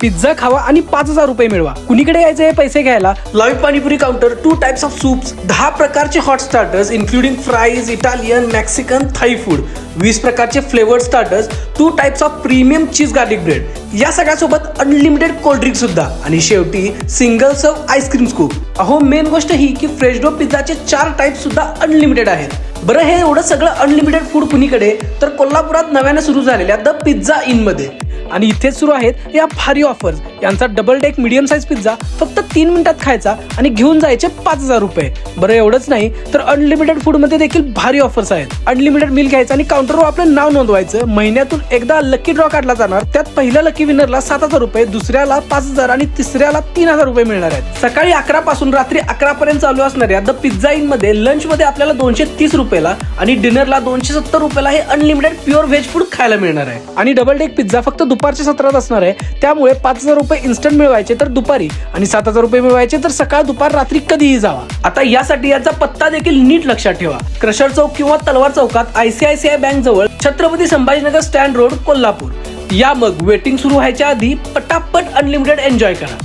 Pizza खावा आणि 5,000 रुपये मिळवा. कुणीकडे यायचे हे पैसे घ्यायला? Live panipuri counter, 2 types of soups, 10 प्रकारचे hot starters including fries, Italian, Mexican, Thai food, 20 प्रकारचे flavoured starters, 2 types of premium cheese garlic bread, या सगळ्यासोबत अनलिमिटेड कोल्ड ड्रिंक सुद्धा आणि शेवटी सिंगल सर्व आईस्क्रीम स्कूप. अहो मेन गोष्ट ही की फ्रेश डो पिझ्झाचे 4 टाइप सुद्धा अनलिमिटेड आहेत. बरं, हे एवढं सगळं अनलिमिटेड फूड कुणीकडे? तर कोल्हापुरात नव्याने सुरू झालेल्या द पिझ्झा इन मध्ये. आणि इथेच सुरू आहेत या भारी ऑफर्स. यांचा double deck medium size pizza फक्त 3 मिनिटात खायचा आणि घेऊन जायचे 5,000 रुपये. बरं, एवढंच नाही तर अनलिमिटेड फूड मध्ये देखील भारी ऑफर्स आहेत. अनलिमिटेड मिल घ्यायचं आणि काउंटरवर आपलं नाव नोंदवायचं. महिन्यातून एकदा लकी ड्रॉ काढला जाणार. त्यात पहिल्या लकी विनरला 7,000 रुपये, दुसऱ्याला 5,000 आणि तिसऱ्याला 3,000 रुपये मिळणार आहेत. सकाळी 11 पासून रात्री 11 पर्यंत चालू असणाऱ्या द पिझ्झा इन मध्ये लंच मध्ये आपल्याला 230 रुपयाला आणि डिनरला 270 रुपयाला हे अनलिमिटेड प्युअर व्हेज फूड खायला मिळणार आहे. आणि डबल डेक पिझ्झा फक्त दुपारच्या सत्रात असणार आहे. त्यामुळे 5,000 रुपये इन्स्टंट मिळवायचे तर दुपारी आणि 7,000 रुपये मिळवायचे तर सकाळ दुपार रात्री कधीही जावा. आता यासाठी याचा पत्ता देखील नीट लक्षात ठेवा. क्रशर चौक किंवा तलवार चौकात ICICI बँक जवळ, छत्रपती संभाजीनगर स्टँड रोड, कोल्हापूर. या मग वेटिंग सुरू व्हायच्या आधी पटापट अनलिमिटेड एन्जॉय करा.